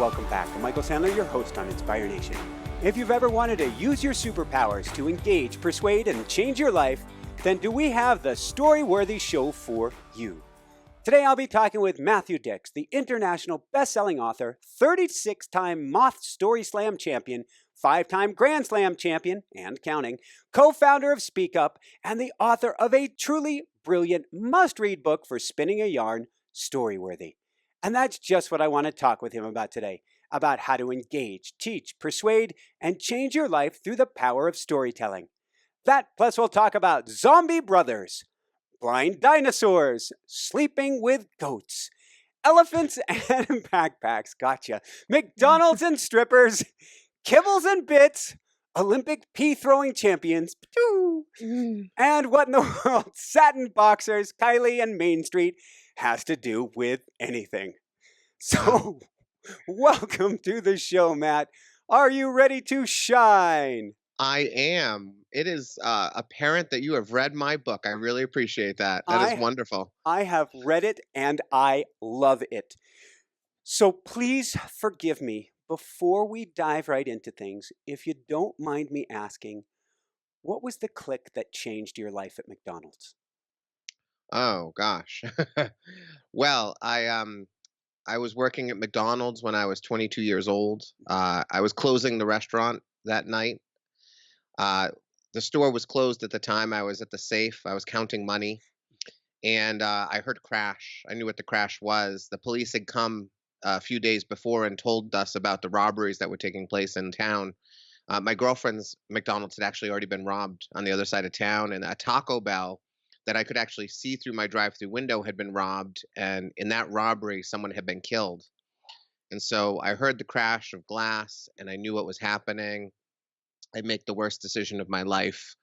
welcome back. I'm Michael Sandler, your host on Inspire Nation. If you've ever wanted to use your superpowers to engage, persuade, and change your life, then do we have the Storyworthy show for you. Today I'll be talking with Matthew Dix, the international best-selling author, 36-time Moth StorySLAM champion, 5-time GrandSLAM champion, and counting, co-founder of Speak Up, and the author of a truly brilliant must-read book for spinning a yarn, Storyworthy. And that's just what I want to talk with him about today, about how to engage, teach, persuade, and change your life through the power of storytelling. That, plus we'll talk about zombie brothers, blind dinosaurs, sleeping with goats, elephants and backpacks, gotcha, McDonald's and strippers, kibbles and bits, Olympic pea-throwing champions, and what in the world satin boxers, Kylie and Main Street has to do with anything. So, welcome to the show, Matt. Are you ready to shine? I am. It is apparent that you have read my book. I really appreciate that. That is wonderful. I have read it and I love it. So please forgive me before we dive right into things, if you don't mind me asking, what was the click that changed your life at McDonald's? Oh gosh. Well, I was working at McDonald's when I was 22 years old. I was closing the restaurant that night. The store was closed at the time. I was at the safe. I was counting money, and I heard a crash. I knew what the crash was. The police had come a few days before and told us about the robberies that were taking place in town. My girlfriend's McDonald's had actually already been robbed on the other side of town, and a Taco Bell that I could actually see through my drive-through window had been robbed, and in that robbery, someone had been killed. And so I heard the crash of glass, and I knew what was happening. I make the worst decision of my life.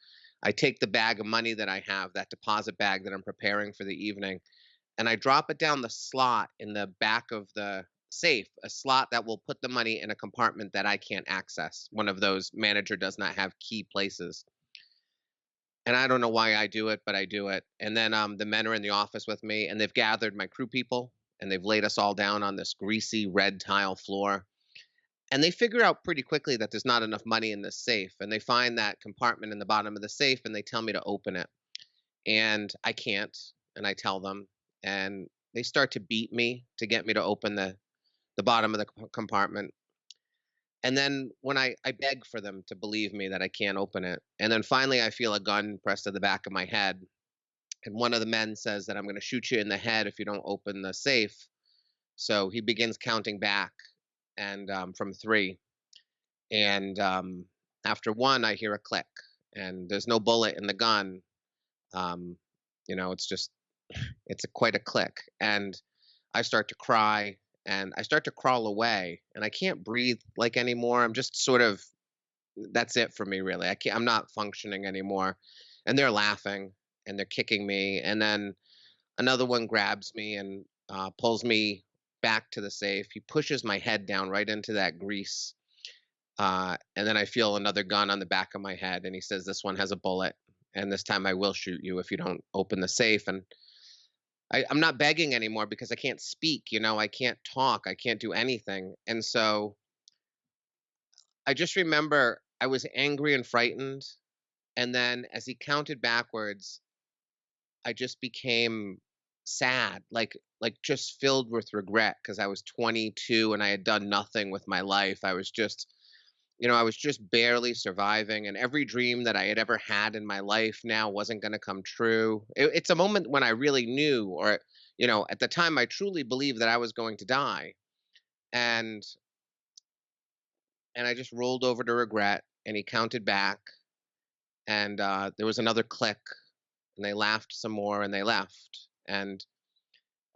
I take the bag of money that I have, that deposit bag that I'm preparing for the evening, and I drop it down the slot in the back of the safe, a slot that will put the money in a compartment that I can't access, one of those manager does not have key places. And I don't know why I do it, but I do it. And then the men are in the office with me, and they've gathered my crew people, and they've laid us all down on this greasy red tile floor. And they figure out pretty quickly that there's not enough money in this safe. And they find that compartment in the bottom of the safe, and they tell me to open it. And I can't, and I tell them. And they start to beat me to get me to open the bottom of the compartment. And then when I beg for them to believe me that I can't open it. And then finally I feel a gun pressed to the back of my head. And one of the men says that I'm going to shoot you in the head if you don't open the safe. So he begins counting back and from 3. And after 1, I hear a click. And there's no bullet in the gun. It's quite a click. And I start to cry. And I start to crawl away, and I can't breathe like anymore. I'm just sort of, that's it for me, really. I'm not functioning anymore. And they're laughing and they're kicking me. And then another one grabs me and pulls me back to the safe. He pushes my head down right into that grease. And then I feel another gun on the back of my head. And he says, "This one has a bullet. And this time I will shoot you if you don't open the safe." And I'm not begging anymore because I can't speak, I can't talk, I can't do anything. And so I just remember I was angry and frightened. And then as he counted backwards, I just became sad, like just filled with regret because I was 22 and I had done nothing with my life. I was just barely surviving, and every dream that I had ever had in my life now wasn't going to come true. It's a moment when I really knew, or, at the time I truly believed that I was going to die. And I just rolled over to regret, and he counted back, and there was another click, and they laughed some more, and they left. And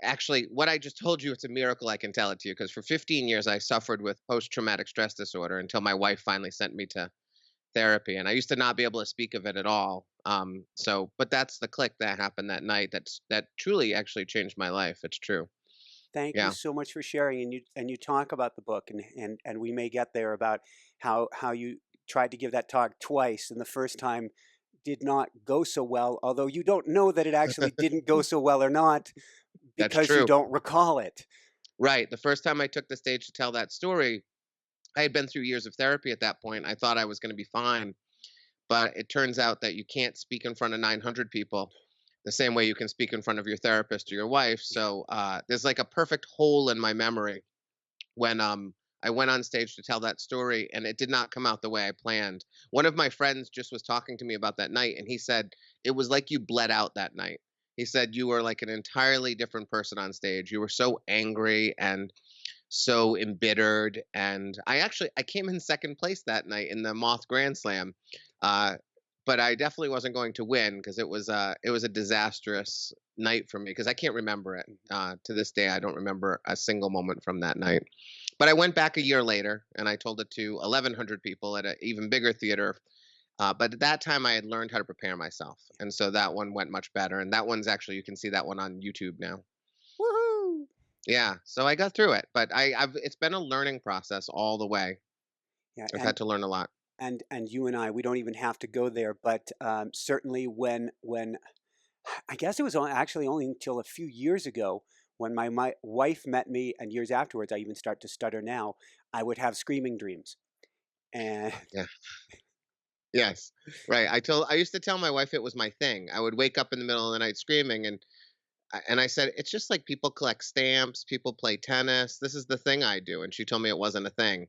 actually, what I just told you, it's a miracle I can tell it to you, because for 15 years I suffered with post-traumatic stress disorder until my wife finally sent me to therapy, and I used to not be able to speak of it at all. But that's the click that happened that night. That truly actually changed my life. It's true. Thank Yeah. you so much for sharing. And you talk about the book, and we may get there about how you tried to give that talk twice, and the first time did not go so well, although you don't know that it actually didn't go so well or not That's because you true. don't recall it. Right. The first time I took the stage to tell that story, I had been through years of therapy at that point. I thought I was going to be fine, but it turns out that you can't speak in front of 900 people the same way you can speak in front of your therapist or your wife. So there's like a perfect hole in my memory when I went on stage to tell that story and it did not come out the way I planned. One of my friends just was talking to me about that night and he said it was like you bled out that night. He said you were like an entirely different person on stage. You were so angry and so embittered, and I came in second place that night in the Moth GrandSLAM, uh, but I definitely wasn't going to win because it was a disastrous night for me because I can't remember it to this day. I don't remember a single moment from that night. But I went back a year later and I told it to 1,100 people at an even bigger theater. But at that time, I had learned how to prepare myself, and so that one went much better. And that one's actually you can see that one on YouTube now. Woohoo! Yeah, so I got through it, but I've it's been a learning process all the way. Yeah, I've had to learn a lot. and you and I, we don't even have to go there, but certainly when I guess it was actually only until a few years ago when my wife met me, and years afterwards, I even start to stutter now. I would have screaming dreams, and Yeah. Yes. Right. I used to tell my wife it was my thing. I would wake up in the middle of the night screaming and I said, "It's just like people collect stamps, people play tennis. This is the thing I do." And she told me it wasn't a thing.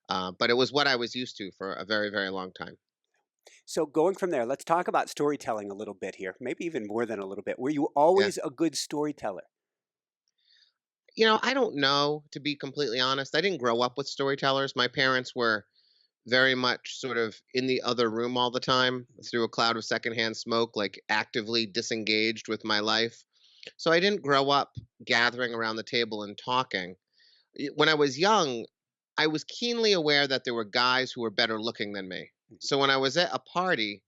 But it was what I was used to for a very, very long time. so going from there, let's talk about storytelling a little bit here, maybe even more than a little bit. Were you Yeah. always a good storyteller? I don't know, to be completely honest. I didn't grow up with storytellers. My parents were very much sort of in the other room all the time through a cloud of secondhand smoke, like actively disengaged with my life. So I didn't grow up gathering around the table and talking. When I was young, I was keenly aware that there were guys who were better looking than me. Mhm. So when I was at a party,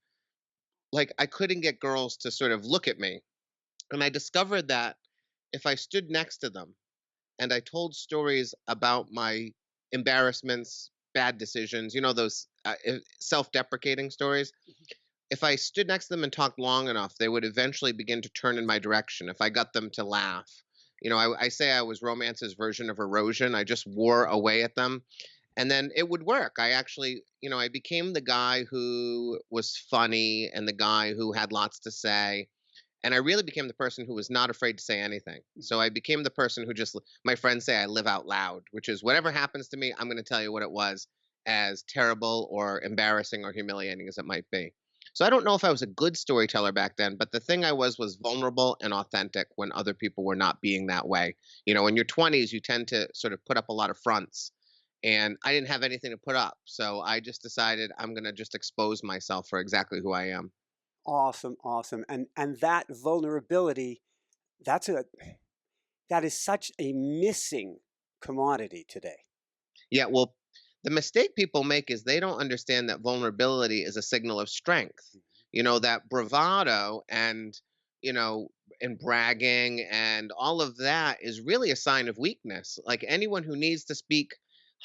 like I couldn't get girls to sort of look at me. And I discovered that if I stood next to them and I told stories about my embarrassments, bad decisions, those self deprecating stories. If I stood next to them and talked long enough, they would eventually begin to turn in my direction if I got them to laugh. I say I was romance's version of erosion. I just wore away at them. And then it would work. I actually, I became the guy who was funny and the guy who had lots to say, and I really became the person who was not afraid to say anything. So I became the person who just my friends say I live out loud, which is whatever happens to me, I'm going to tell you what it was, as terrible or embarrassing or humiliating as it might be. So I don't know if I was a good storyteller back then, but the thing I was vulnerable and authentic when other people were not being that way. In your 20s, you tend to sort of put up a lot of fronts. And I didn't have anything to put up. So I just decided I'm going to just expose myself for exactly who I am. Awesome, awesome, and that vulnerability, that's a that is such a missing commodity today. Yeah, well, the mistake people make is they don't understand that vulnerability is a signal of strength. That bravado you know, and bragging and all of that is really a sign of weakness. Like anyone who needs to speak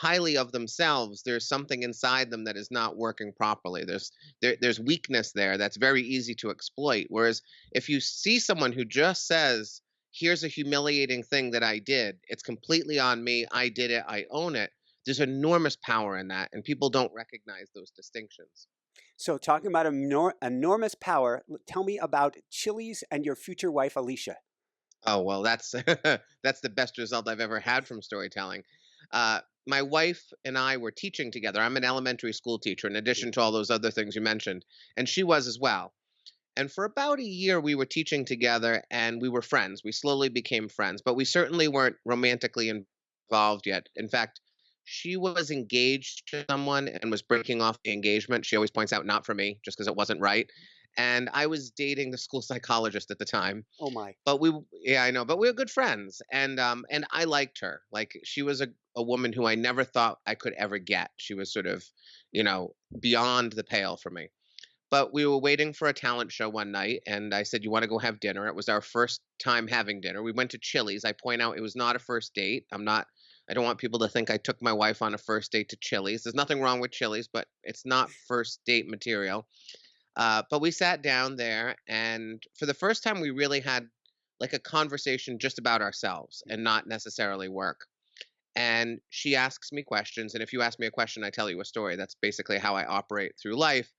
highly of themselves, there's something inside them that is not working properly. There's weakness there that's very easy to exploit. Whereas if you see someone who just says, "Here's a humiliating thing that I did. It's completely on me. I did it. I own it." There's enormous power in that, and people don't recognize those distinctions. So talking about enormous power, tell me about Chili's and your future wife, Alicia. Oh, well, that's that's the best result I've ever had from storytelling. My wife and I were teaching together. I'm an elementary school teacher, in addition to all those other things you mentioned, and she was as well. And for about a year, we were teaching together, and we were friends. We slowly became friends, but we certainly weren't romantically involved yet. In fact, she was engaged to someone and was breaking off the engagement. She always points out, not for me, just because it wasn't right. And I was dating the school psychologist at the time. Oh my. But yeah, I know, but we were good friends, and I liked her. Like she was a woman who I never thought I could ever get. She was sort of, beyond the pale for me. But we were waiting for a talent show one night, and I said, "You want to go have dinner?" It was our first time having dinner. We went to Chili's. I point out it was not a first date. I don't want people to think I took my wife on a first date to Chili's. There's nothing wrong with Chili's, but it's not first date material. But we sat down there, and for the first time, we really had like a conversation just about ourselves and not necessarily work. And she asks me questions, and if you ask me a question, I tell you a story. That's basically how I operate through life.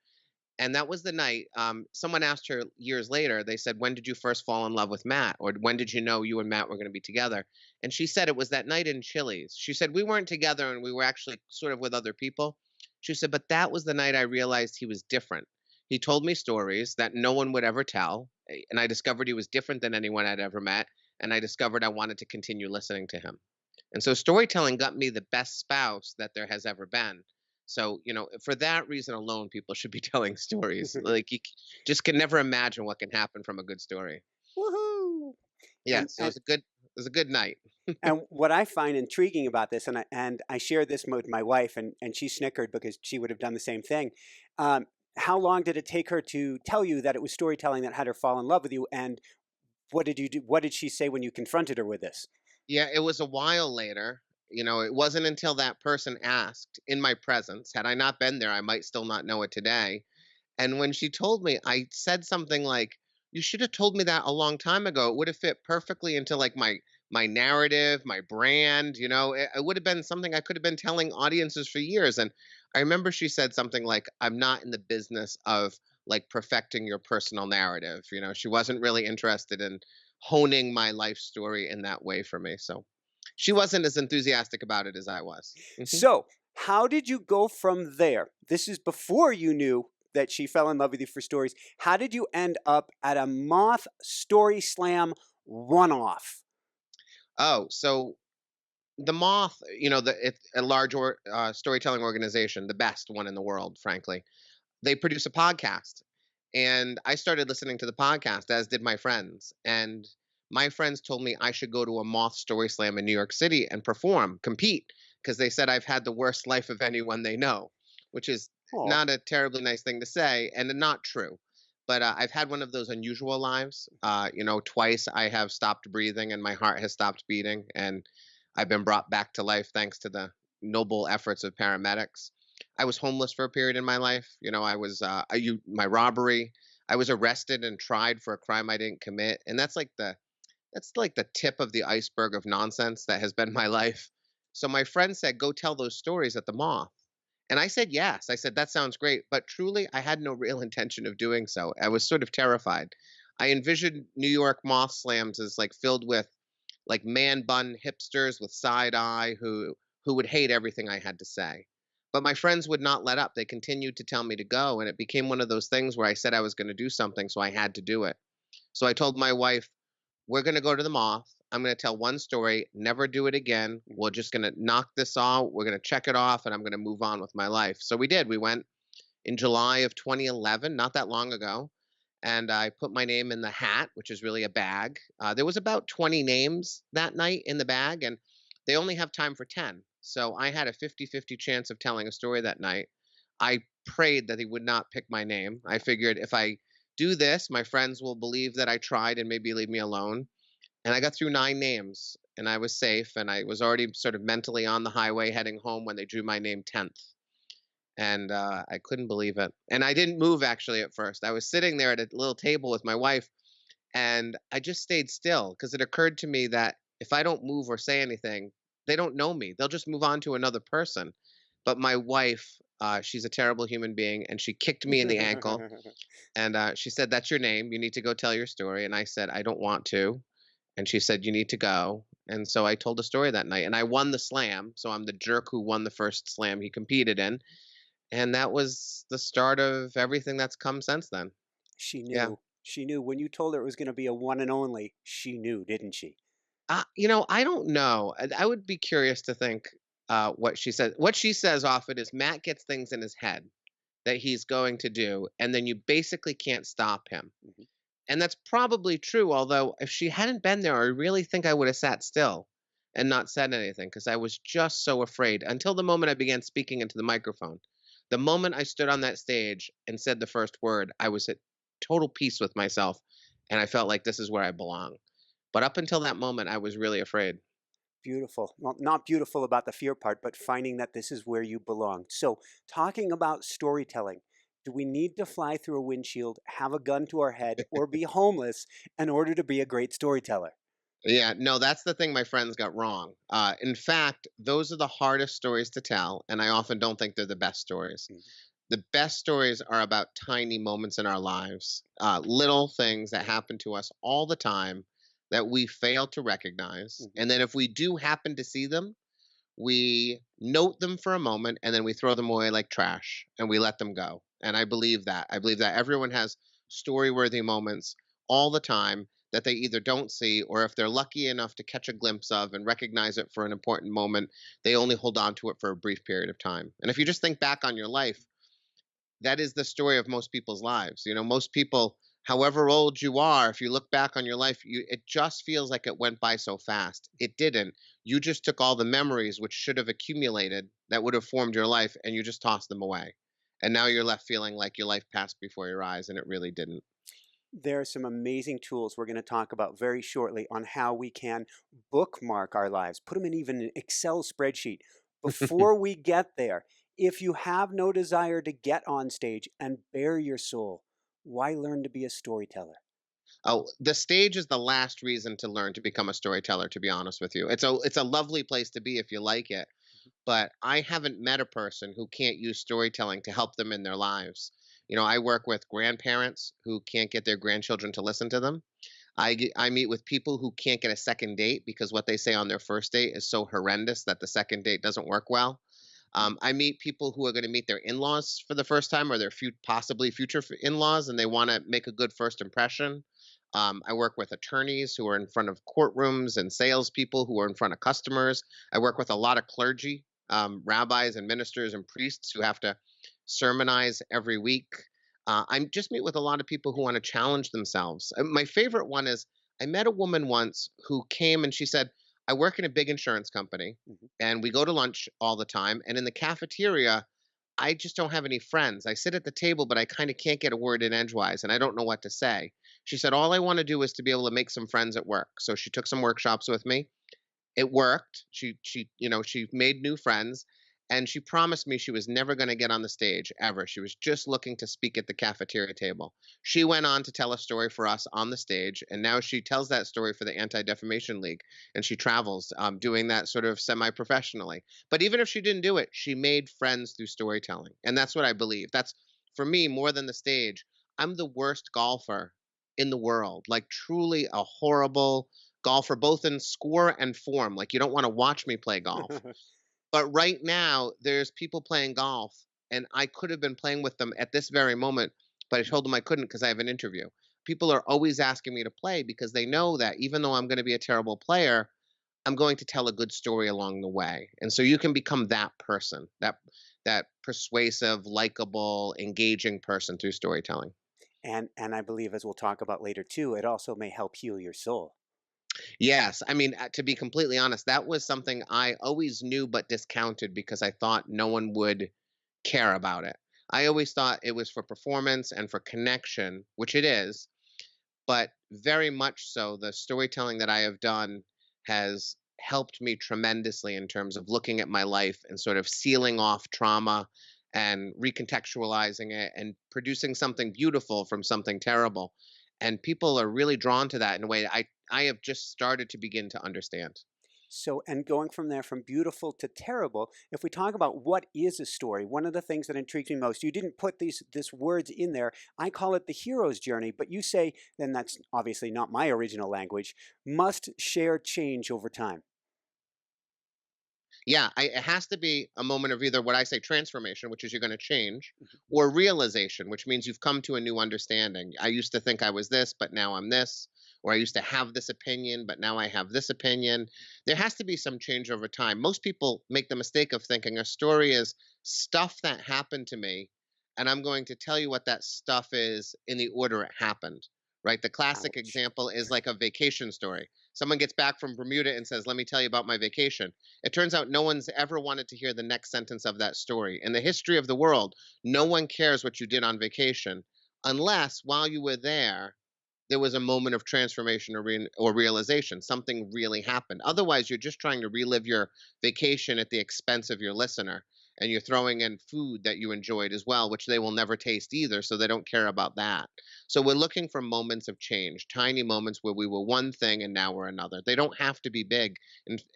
And that was the night. Someone asked her years later. They said, "When did you first fall in love with Matt, or when did you know you and Matt were going to be together?" And she said it was that night in Chili's. She said we weren't together, and we were actually sort of with other people. She said, but that was the night I realized he was different. He told me stories that no one would ever tell, and I discovered he was different than anyone I'd ever met. And I discovered I wanted to continue listening to him. And so storytelling got me the best spouse that there has ever been. So, for that reason alone, people should be telling stories. Like just can never imagine what can happen from a good story. Woohoo! Yeah, And so it was a good night. and what I find intriguing about this, and I share this with my wife, and she snickered because she would have done the same thing. Um, how long did it take her to tell you that it was storytelling that had her fall in love with you? And what did you do? What did she say when you confronted her with this? Yeah, it was a while later. It wasn't until that person asked in my presence. Had I not been there, I might still not know it today. And when she told me, I said something like, "You should have told me that a long time ago. It would have fit perfectly into like my narrative, my brand, It would have been something I could have been telling audiences for years." And I remember she said something like, "I'm not in the business of like perfecting your personal narrative." She wasn't really interested in honing my life story in that way for me. So she wasn't as enthusiastic about it as I was. So, how did you go from there? This is before you knew that she fell in love with you for stories. How did you end up at a Moth StorySLAM one-off? Oh, so the Moth, it's a large storytelling organization, the best one in the world, frankly. They produce a podcast, and I started listening to the podcast, as did my friends. And my friends told me I should go to a Moth Story Slam in New York City and perform, compete, because they said I've had the worst life of anyone they know, which is Oh, not a terribly nice thing to say and not true. But I've had one of those unusual lives. Twice I have stopped breathing and my heart has stopped beating, and I've been brought back to life thanks to the noble efforts of paramedics. I was homeless for a period in my life. I was my robbery. I was arrested and tried for a crime I didn't commit, and that's like the tip of the iceberg of nonsense that has been my life. So my friend said, "Go tell those stories at the Moth." And I said, "Yes." I said, "That sounds great." But truly, I had no real intention of doing so. I was sort of terrified. I envisioned New York Moth Slams as like filled with like man bun hipsters with side eye who would hate everything I had to say. But my friends would not let up. They continued to tell me to go, and it became one of those things where I said I was going to do something, so I had to do it. So I told my wife, "We're going to go to the Moth. I'm going to tell one story, never do it again. We're just going to knock this off. We're going to check it off, and I'm going to move on with my life." So we did. We went in July of 2011, not that long ago. And I put my name in the hat, which is really a bag. There was about 20 names that night in the bag, and they only have time for 10. So I had a 50-50 chance of telling a story that night. I prayed that he would not pick my name. I figured if I do this, my friends will believe that I tried and maybe leave me alone. And I got through 9 names, and I was safe, and I was already sort of mentally on the highway heading home when they drew my name 10th. And I couldn't believe it. And I didn't move actually at first. I was sitting there at a little table with my wife, and I just stayed still because it occurred to me that if I don't move or say anything, they don't know me. They'll just move on to another person. But my wife, she's a terrible human being, and she kicked me in the ankle, and she said, "That's your name. You need to go tell your story." And I said, "I don't want to." And she said, "You need to go." And so I told a story that night, and I won the slam. So I'm the jerk who won the first slam he competed in, and that was the start of everything that's come since then. she Yeah. knew. She knew when you told her it was going to be a one and only. She knew, didn't she? I don't know. I would be curious to think what she said. What she says often is Matt gets things in his head that he's going to do, and then you basically can't stop him. Mhm. And that's probably true. Although, if she hadn't been there, I really think I would have sat still and not said anything because I was just so afraid until the moment I began speaking into the microphone. The moment I stood on that stage and said the first word, I was at total peace with myself, and I felt like this is where I belong. But up until that moment, I was really afraid. Beautiful. Well, not beautiful about the fear part, but finding that this is where you belong. So, talking about storytelling, Do we need to fly through a windshield, have a gun to our head, or be homeless in order to be a great storyteller? Yeah, no, that's the thing my friends got wrong. In fact, those are the hardest stories to tell, and I often don't think they're the best stories. Mhm. The best stories are about tiny moments in our lives, little things that happen to us all the time that we fail to recognize. Mhm. And then if we do happen to see them, we note them for a moment and then we throw them away like trash and we let them go. And I believe that. I believe that everyone has story worthy moments all the time that they either don't see, or if they're lucky enough to catch a glimpse of and recognize it for an important moment, they only hold on to it for a brief period of time. And if you just think back on your life, that is the story of most people's lives. You know, most people, however old you are, if you look back on your life, it just feels like it went by so fast. It didn't. You just took all the memories which should have accumulated that would have formed your life and you just tossed them away. And now you're left feeling like your life passed before your eyes and it really didn't. There are some amazing tools we're going to talk about very shortly on how we can bookmark our lives, put them in even an Excel spreadsheet. Before we get there, if you have no desire to get on stage and bare your soul, why learn to be a storyteller? Oh, the stage is the last reason to learn to become a storyteller, to be honest with you. It's a lovely place to be if you like it, but I haven't met a person who can't use storytelling to help them in their lives. You know, I work with grandparents who can't get their grandchildren to listen to them. I meet with people who can't get a second date because what they say on their first date is so horrendous that the second date doesn't work well. I meet people who are going to meet their in-laws for the first time or their possibly future in-laws, and they want to make a good first impression. I work with attorneys who are in front of courtrooms and salespeople who are in front of customers. I work with a lot of clergy, rabbis and ministers and priests who have to sermonize every week. I just meet with a lot of people who want to challenge themselves. My favorite one is I met a woman once who came and she said, I work in a big insurance company Mhm. and we go to lunch all the time. And in the cafeteria, I just don't have any friends. I sit at the table, but I kind of can't get a word in edgewise and I don't know what to say. She said, all I want to do is to be able to make some friends at work. So she took some workshops with me. It worked. She made new friends and she promised me she was never going to get on the stage ever. She was just looking to speak at the cafeteria table. She went on to tell a story for us on the stage and now she tells that story for the Anti-Defamation League and she travels doing that sort of semi-professionally. But even if she didn't do it, she made friends through storytelling. And that's what I believe. That's for me more than the stage. I'm the worst golfer in the world. Like truly a horrible golfer, both in score and form. Like you don't want to watch me play golf. But right now, there's people playing golf, and I could have been playing with them at this very moment, but I told them I couldn't because I have an interview. People are always asking me to play because they know that even though I'm going to be a terrible player, I'm going to tell a good story along the way. And so you can become that person, that persuasive, likable, engaging person through storytelling. And I believe, as we'll talk about later too, it also may help heal your soul. Yes, I mean, to be completely honest, that was something I always knew but discounted because I thought no one would care about it. I always thought it was for performance and for connection, which it is, but very much so the storytelling that I have done has helped me tremendously in terms of looking at my life and sort of sealing off trauma and recontextualizing it and producing something beautiful from something terrible. And people are really drawn to that in a way I have just started to begin to understand. So, and going from there, from beautiful to terrible, if we talk about what is a story, one of the things that intrigues me most, you didn't put this words in there. I call it the hero's journey, but you say, then that's obviously not my original language, must share change over time. Yeah, it has to be a moment of either what I say transformation, which is you're going to change, Mhm. or realization, which means you've come to a new understanding. I used to think I was this, but now I'm this, or I used to have this opinion, but now I have this opinion. There has to be some change over time. Most people make the mistake of thinking a story is stuff that happened to me, and I'm going to tell you what that stuff is in the order it happened. Right? The classic Ouch. example is like a vacation story. Someone gets back from Bermuda and says, let me tell you about my vacation. It turns out no one's ever wanted to hear the next sentence of that story. In the history of the world, no one cares what you did on vacation unless while you were there was a moment of transformation or realization. Something really happened. Otherwise, you're just trying to relive your vacation at the expense of your listener. and you're throwing in food that you enjoyed as well, which they will never taste either, so they don't care about that. So we're looking for moments of change, tiny moments where we were one thing and now we're another. They don't have to be big.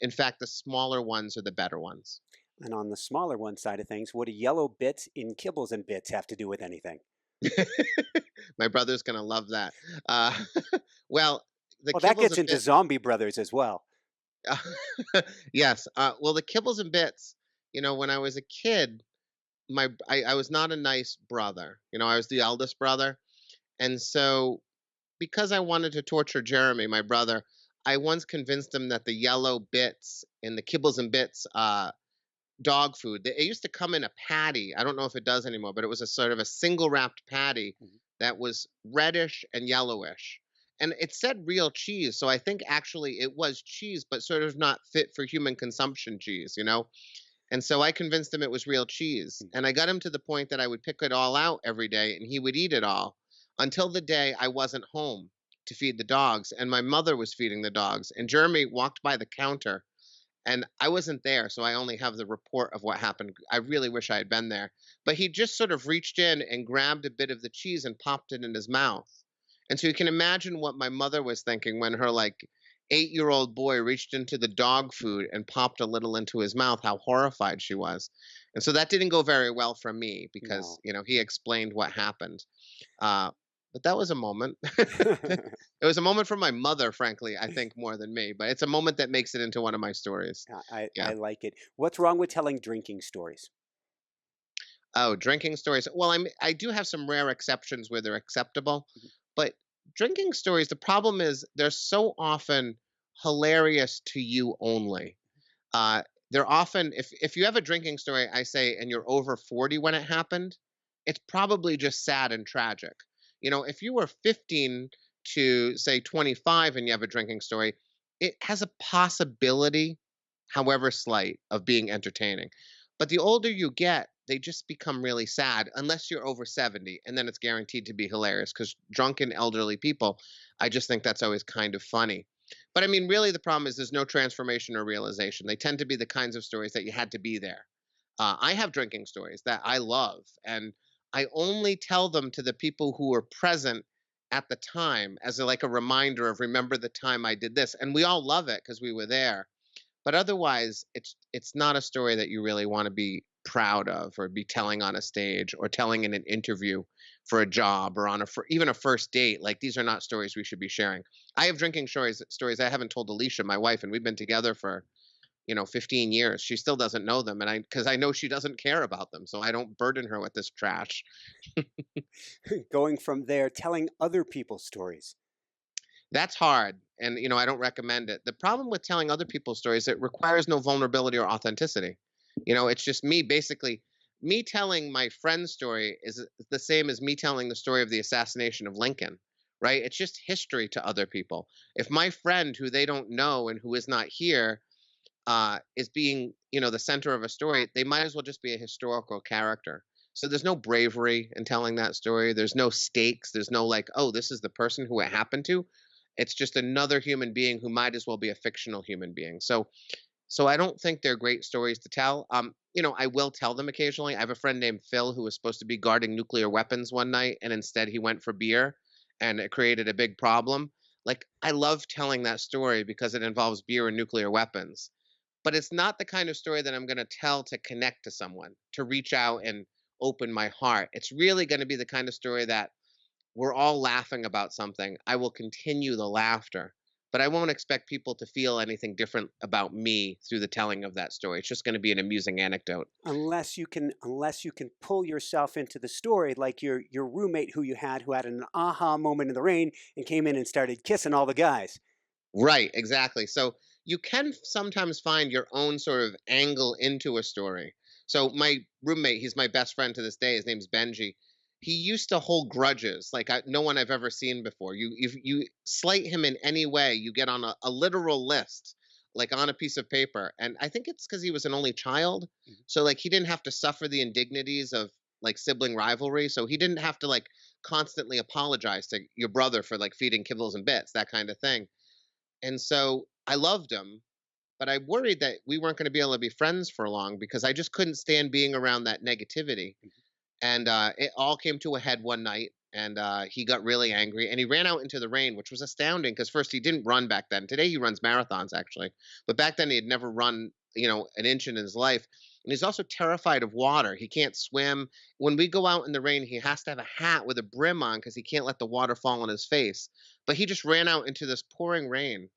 In fact, the smaller ones are the better ones. And on the smaller one side of things, what do yellow bits in kibbles and bits have to do with anything? My brother's gonna love that. Uh, well, the Well, that kibbles gets and into bits. Zombie Brothers as well. Yes. Well, the kibbles and bits. When I was a kid, I was not a nice brother. I was the eldest brother, and so because I wanted to torture Jeremy, my brother, I once convinced him that the yellow bits in the kibbles and bits dog food. It used to come in a patty. I don't know if it does anymore, but it was a sort of a single wrapped patty Mhm. that was reddish and yellowish. And it said real cheese. So I think actually it was cheese, but sort of not fit for human consumption cheese. And so I convinced him it was real cheese. Mhm. And I got him to the point that I would pick it all out every day and he would eat it all until the day I wasn't home to feed the dogs. And my mother was feeding the dogs. And Jeremy walked by the counter and I wasn't there, so I only have the report of what happened. I really wish I had been there. But he just sort of reached in and grabbed a bit of the cheese and popped it in his mouth. And so you can imagine what my mother was thinking when her like 8-year-old boy reached into the dog food and popped a little into his mouth, how horrified she was. And so that didn't go very well for me because, No. he explained what happened. Uh, but that was a moment. It was a moment for my mother, frankly, I think more than me, but it's a moment that makes it into one of my stories. I Yeah. like it. What's wrong with telling drinking stories? Oh, drinking stories. Well, I do have some rare exceptions where they're acceptable, Mhm. but drinking stories, the problem is they're so often hilarious to you only. Uh, they're often if you have a drinking story, I say, and you're over 40 when it happened, it's probably just sad and tragic. If you were 15 to say 25 and you have a drinking story, it has a possibility, however slight, of being entertaining. But the older you get, they just become really sad unless you're over 70, and then it's guaranteed to be hilarious because drunken elderly people, I just think that's always kind of funny. But I mean, really, the problem is there's no transformation or realization. They tend to be the kinds of stories that you had to be there. I have drinking stories that I love, and I only tell them to the people who were present at the time as like a reminder of remember the time I did this. And we all love it because we were there. But otherwise, it's not a story that you really want to be proud of or be telling on a stage or telling in an interview for a job or on even a first date. Like these are not stories we should be sharing. I have drinking stories I haven't told Alicia, my wife, and we've been together for 15 years. She still doesn't know them, and because I know she doesn't care about them, so I don't burden her with this trash. Going from there, telling other people's stories. That's hard, and I don't recommend it. The problem with telling other people's stories, it requires no vulnerability or authenticity. It's just me basically. Me telling my friend's story is the same as me telling the story of the assassination of Lincoln, right? It's just history to other people. If my friend who they don't know and who is not here is being, the center of a story, they might as well just be a historical character. So there's no bravery in telling that story. There's no stakes. There's no like, oh, this is the person who it happened to. It's just another human being who might as well be a fictional human being. So I don't think they're great stories to tell. I will tell them occasionally. I have a friend named Phil who was supposed to be guarding nuclear weapons one night, and instead he went for beer, and it created a big problem. Like I love telling that story because it involves beer and nuclear weapons, but it's not the kind of story that I'm going to tell to connect to someone, to reach out and open my heart. It's really going to be the kind of story that we're all laughing about something. I will continue the laughter, but I won't expect people to feel anything different about me through the telling of that story. It's just going to be an amusing anecdote. Unless you can pull yourself into the story like your roommate who had an aha moment in the rain and came in and started kissing all the guys. Right, exactly. So you can sometimes find your own sort of angle into a story. So my roommate, he's my best friend to this day. His name's Benji. He used to hold grudges like no one I've ever seen before. If you slight him in any way, you get on a literal list, like on a piece of paper. And I think it's because he was an only child, Mhm. so like he didn't have to suffer the indignities of like sibling rivalry. So he didn't have to like constantly apologize to your brother for like feeding kibbles and bits, that kind of thing. And so I loved him, but I worried that we weren't going to be able to be friends for long because I just couldn't stand being around that negativity. And it all came to a head one night, and he got really angry, and he ran out into the rain, which was astounding because first he didn't run back then. Today he runs marathons actually, but back then he had never run, an inch in his life. And he's also terrified of water. He can't swim. When we go out in the rain, he has to have a hat with a brim on because he can't let the water fall on his face. But he just ran out into this pouring rain,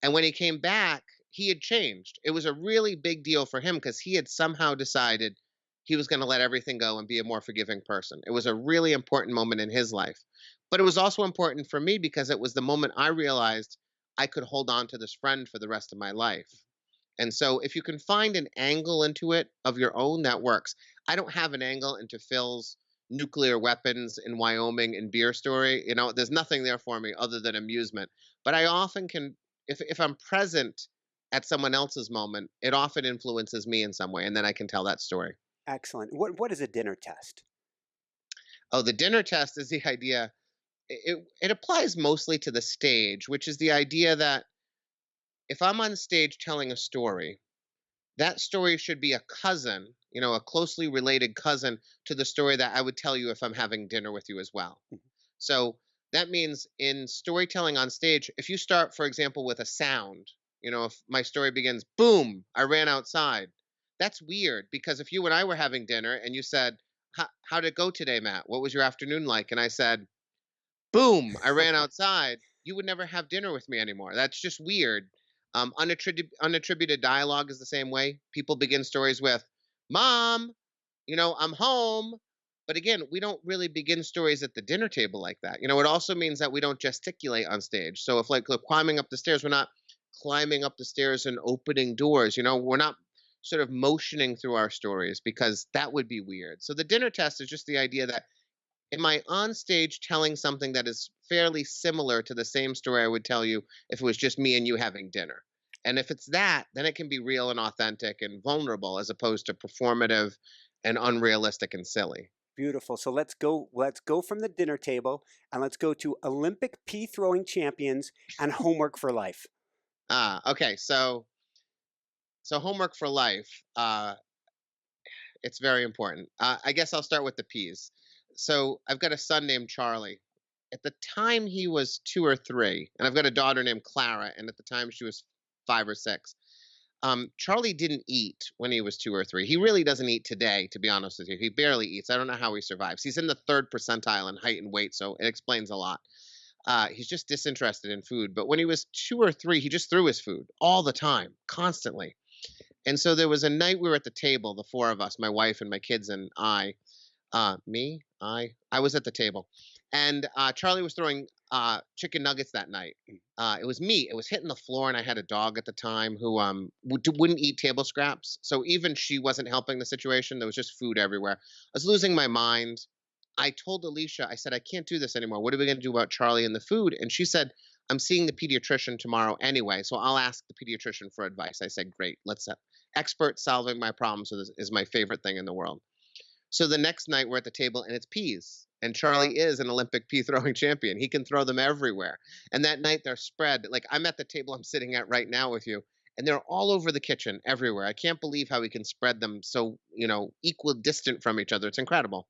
and when he came back, he had changed. It was a really big deal for him because he had somehow decided he was going to let everything go and be a more forgiving person. It was a really important moment in his life. But it was also important for me because it was the moment I realized I could hold on to this friend for the rest of my life. And so if you can find an angle into it of your own, that works. I don't have an angle into Phil's nuclear weapons in Wyoming and beer story. There's nothing there for me other than amusement. But I often can, if I'm present at someone else's moment, it often influences me in some way, and then I can tell that story. Excellent. What is a dinner test? Oh, the dinner test is the idea. It applies mostly to the stage, which is the idea that if I'm on stage telling a story, that story should be a cousin, a closely related cousin to the story that I would tell you if I'm having dinner with you as well. Mhm. So that means in storytelling on stage, if you start, for example, with a sound, if my story begins, boom, I ran outside, that's weird because if you and I were having dinner and you said, How'd it go today, Matt? What was your afternoon like? And I said, boom, I ran outside, you would never have dinner with me anymore. That's just weird. Unattributed dialogue is the same way. People begin stories with, Mom, I'm home. But again, we don't really begin stories at the dinner table like that. It also means that we don't gesticulate on stage. So if like climbing up the stairs, we're not climbing up the stairs and opening doors. We're not sort of motioning through our stories because that would be weird. So the dinner test is just the idea that am I on stage telling something that is fairly similar to the same story I would tell you if it was just me and you having dinner? And if it's that, then it can be real and authentic and vulnerable as opposed to performative and unrealistic and silly. Beautiful. So let's go from the dinner table and let's go to Olympic pea throwing champions and homework for life. Okay. So homework for life. It's very important. I guess I'll start with the peas. So I've got a son named Charlie. At the time he was 2 or 3, and I've got a daughter named Clara, and at the time she was 5 or 6. Charlie didn't eat when he was 2 or 3. He really doesn't eat today, to be honest with you. He barely eats. I don't know how he survives. He's in the third percentile in height and weight, so it explains a lot. He's just disinterested in food. But when he was 2 or 3, he just threw his food all the time, constantly. And so there was a night we were at the table, the four of us, my wife and my kids and I. I was at the table, and Charlie was throwing chicken nuggets that night. It was meat. It was hitting the floor, and I had a dog at the time who wouldn't eat table scraps. So even she wasn't helping the situation. There was just food everywhere. I was losing my mind. I told Alicia, I said, I can't do this anymore. What are we going to do about Charlie and the food? And she said, I'm seeing the pediatrician tomorrow anyway, so I'll ask the pediatrician for advice. I said, great. Let's expert solving my problems is my favorite thing in the world. So the next night we're at the table and it's peas. And Charlie is an Olympic pea throwing champion. He can throw them everywhere. And that night they're spread. Like I'm at the table I'm sitting at right now with you, and they're all over the kitchen everywhere. I can't believe how he can spread them so, equal distant from each other. It's incredible.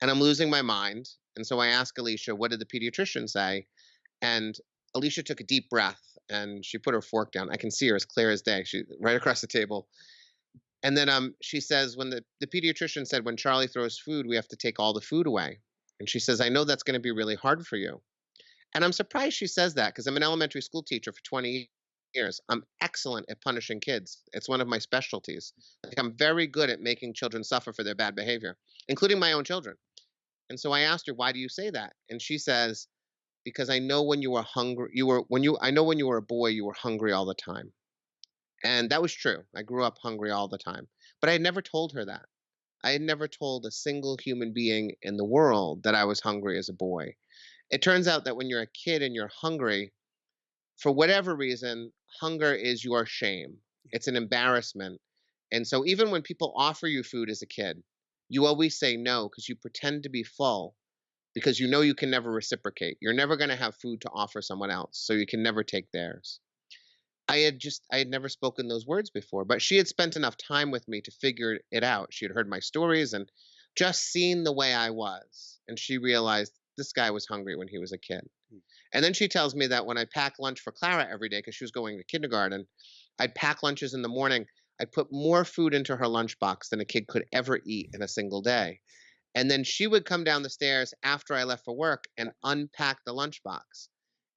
And I'm losing my mind. And so I ask Alicia, what did the pediatrician say? And Alicia took a deep breath and she put her fork down. I can see her as clear as day. She right across the table. And then she says, when the pediatrician said, when Charlie throws food, we have to take all the food away. And she says, I know that's going to be really hard for you. And I'm surprised she says that because I'm an elementary school teacher for 20 years. I'm excellent at punishing kids. It's one of my specialties. Like, I'm very good at making children suffer for their bad behavior, including my own children. And so I asked her, why do you say that? And she says, because I know when you were hungry, I know when you were a boy, you were hungry all the time. And that was true. I grew up hungry all the time. But I had never told her that. I had never told a single human being in the world that I was hungry as a boy. It turns out that when you're a kid and you're hungry, for whatever reason, hunger is your shame. It's an embarrassment. And so even when people offer you food as a kid, you always say no because you pretend to be full because you know you can never reciprocate. You're never going to have food to offer someone else, so you can never take theirs. I had never spoken those words before, but she had spent enough time with me to figure it out. She had heard my stories and just seen the way I was, and she realized this guy was hungry when he was a kid. Mm. And then she tells me that when I pack lunch for Clara every day, because she was going to kindergarten, I'd pack lunches in the morning. I'd put more food into her lunchbox than a kid could ever eat in a single day. And then she would come down the stairs after I left for work and unpack the lunchbox.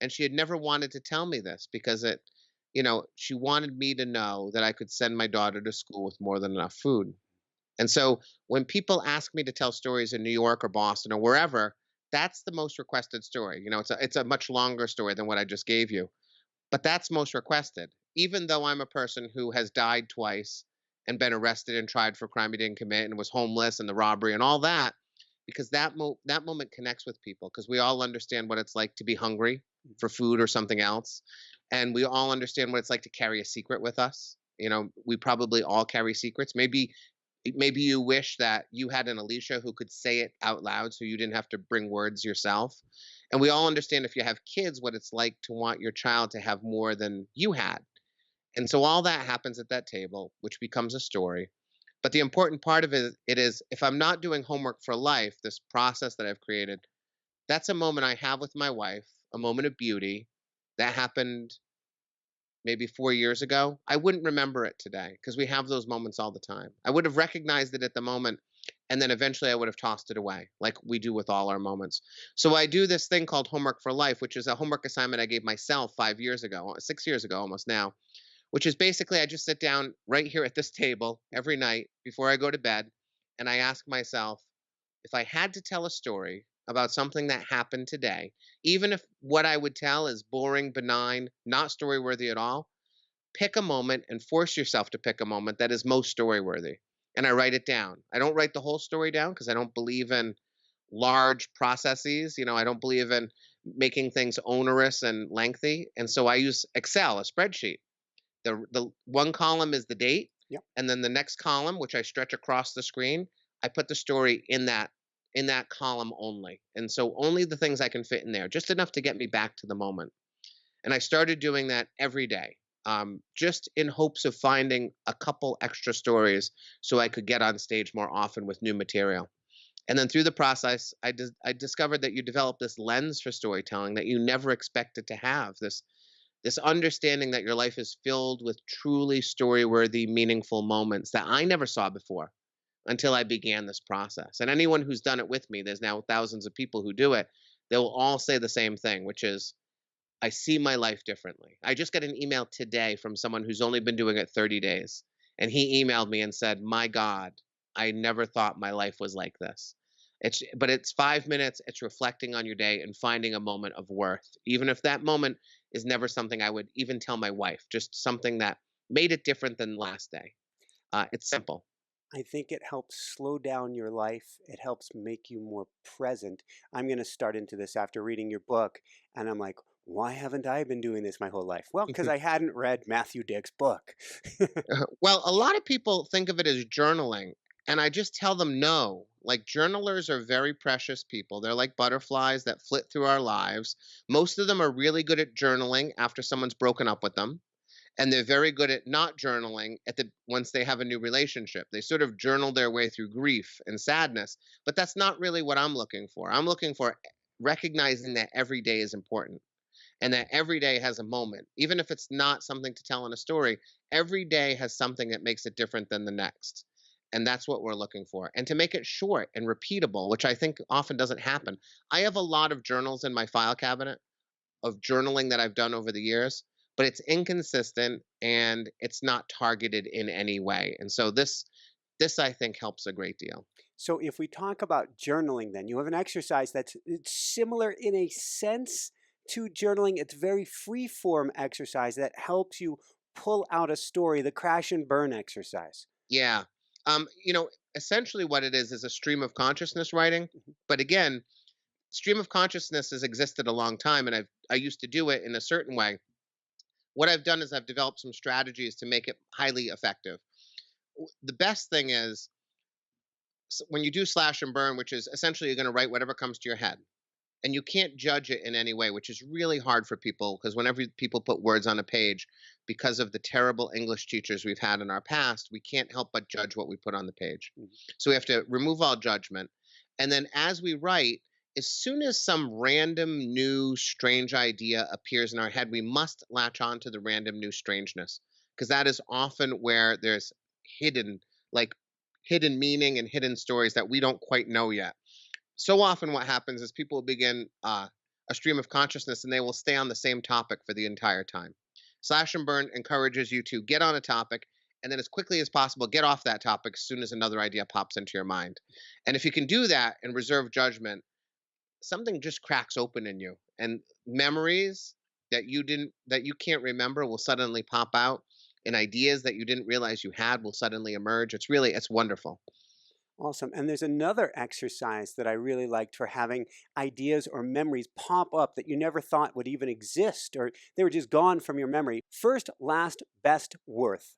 And she had never wanted to tell me this because she wanted me to know that I could send my daughter to school with more than enough food. And so when people ask me to tell stories in New York or Boston or wherever, that's the most requested story. It's a much longer story than what I just gave you, but that's most requested. Even though I'm a person who has died twice and been arrested and tried for crime he didn't commit and was homeless and the robbery and all that, because that moment connects with people because we all understand what it's like to be hungry for food or something else, and we all understand what it's like to carry a secret with us. We probably all carry secrets. Maybe you wish that you had an Alicia who could say it out loud so you didn't have to bring words yourself. And we all understand if you have kids what it's like to want your child to have more than you had. And so all that happens at that table, which becomes a story. But the important part of it is if I'm not doing homework for life, this process that I've created, that's a moment I have with my wife, a moment of beauty that happened maybe 4 years ago. I wouldn't remember it today because we have those moments all the time. I would have recognized it at the moment, and then eventually I would have tossed it away, like we do with all our moments. So I do this thing called Homework for Life, which is a homework assignment I gave myself 5 years ago, 6 years ago almost now, which is basically I just sit down right here at this table every night before I go to bed, and I ask myself, if I had to tell a story about something that happened today, even if what I would tell is boring, benign, not story worthy at all, pick a moment and force yourself to pick a moment that is most story worthy. And I write it down. I don't write the whole story down because I don't believe in large processes. I don't believe in making things onerous and lengthy. And so I use Excel, a spreadsheet. The one column is the date, Yep. and then the next column, which I stretch across the screen, I put the story in that column only. And so only the things I can fit in there, just enough to get me back to the moment. And I started doing that every day, just in hopes of finding a couple extra stories so I could get on stage more often with new material. And then through the process, I discovered that you develop this lens for storytelling that you never expected to have. This understanding that your life is filled with truly story worthy, meaningful moments that I never saw before until I began this process. And anyone who's done it with me, there's now thousands of people who do it, they'll all say the same thing, which is, I see my life differently. I just got an email today from someone who's only been doing it 30 days. And he emailed me and said, my God, I never thought my life was like this. But it's 5 minutes, it's reflecting on your day and finding a moment of worth. Even if that moment is never something I would even tell my wife, just something that made it different than last day. It's simple. I think it helps slow down your life. It helps make you more present. I'm going to start into this after reading your book, and I'm like, why haven't I been doing this my whole life? Well, because I hadn't read Matthew Dick's book. Well, a lot of people think of it as journaling, and I just tell them no. Like, journalers are very precious people. They're like butterflies that flit through our lives. Most of them are really good at journaling after someone's broken up with them, and they're very good at not journaling once they have a new relationship. They sort of journal their way through grief and sadness, but that's not really what I'm looking for. I'm looking for recognizing that every day is important and that every day has a moment. Even if it's not something to tell in a story, every day has something that makes it different than the next. And that's what we're looking for. And to make it short and repeatable, which I think often doesn't happen. I have a lot of journals in my file cabinet of journaling that I've done over the years, but it's inconsistent and it's not targeted in any way. And so this I think helps a great deal. So if we talk about journaling, then you have an exercise it's similar in a sense to journaling. It's very free form exercise that helps you pull out a story, the crash and burn exercise. Yeah. Essentially what it is a stream of consciousness writing. Mhm. But again, stream of consciousness has existed a long time and I used to do it in a certain way. What I've done is I've developed some strategies to make it highly effective. The best thing is when you do slash and burn, which is essentially you're going to write whatever comes to your head. and you can't judge it in any way, which is really hard for people because whenever people put words on a page, because of the terrible English teachers we've had in our past, we can't help but judge what we put on the page. Mhm. So we have to remove all judgment. And then as we write, as soon as some random new strange idea appears in our head, we must latch on to the random new strangeness because that is often where there's hidden, like hidden meaning and hidden stories that we don't quite know yet. So often what happens is people begin a stream of consciousness and they will stay on the same topic for the entire time. Slash and burn encourages you to get on a topic and then as quickly as possible get off that topic as soon as another idea pops into your mind. And if you can do that and reserve judgment, something just cracks open in you and memories that you can't remember will suddenly pop out and ideas that you didn't realize you had will suddenly emerge. It's wonderful. Awesome. And there's another exercise that I really liked for having ideas or memories pop up that you never thought would even exist, or they were just gone from your memory. First, last, best, worth.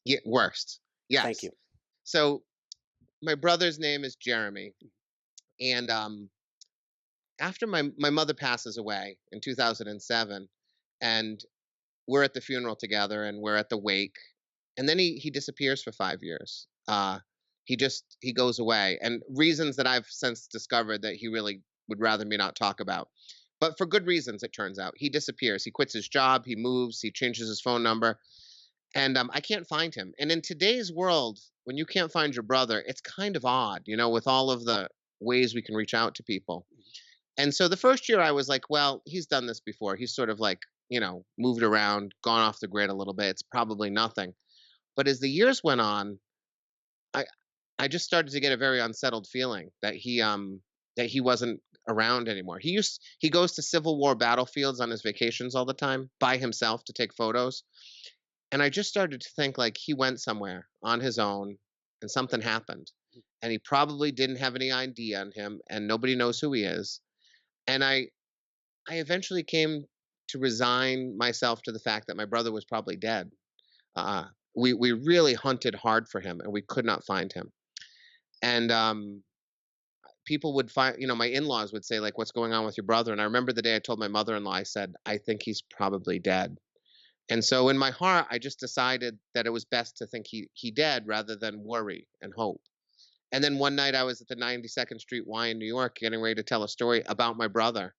Yeah, worst. Thank Yes. you. So my brother's name is Jeremy, and after my mother passes away in 2007, and we're at the funeral together, and we're at the wake, and then he disappears for 5 years. He goes away, and reasons that I've since discovered that he really would rather me not talk about, but for good reasons. It turns out he disappears. He quits his job. He moves. He changes his phone number, and I can't find him. And in today's world, when you can't find your brother, it's kind of odd, with all of the ways we can reach out to people. And so the first year I was like, well, he's done this before. He's sort of like, moved around, gone off the grid a little bit. It's probably nothing. But as the years went on, I I just started to get a very unsettled feeling that he wasn't around anymore. He goes to Civil War battlefields on his vacations all the time by himself to take photos. And I just started to think like he went somewhere on his own and something happened. And he probably didn't have any idea on him and nobody knows who he is. And I eventually came to resign myself to the fact that my brother was probably dead. Uh, we really hunted hard for him and we could not find him. And people would find, my in-laws would say like, "What's going on with your brother?" And I remember the day I told my mother-in-law, I said, "I think he's probably dead." And so in my heart, I just decided that it was best to think he dead rather than worry and hope. And then one night I was at the 92nd Street Y in New York getting ready to tell a story about my brother.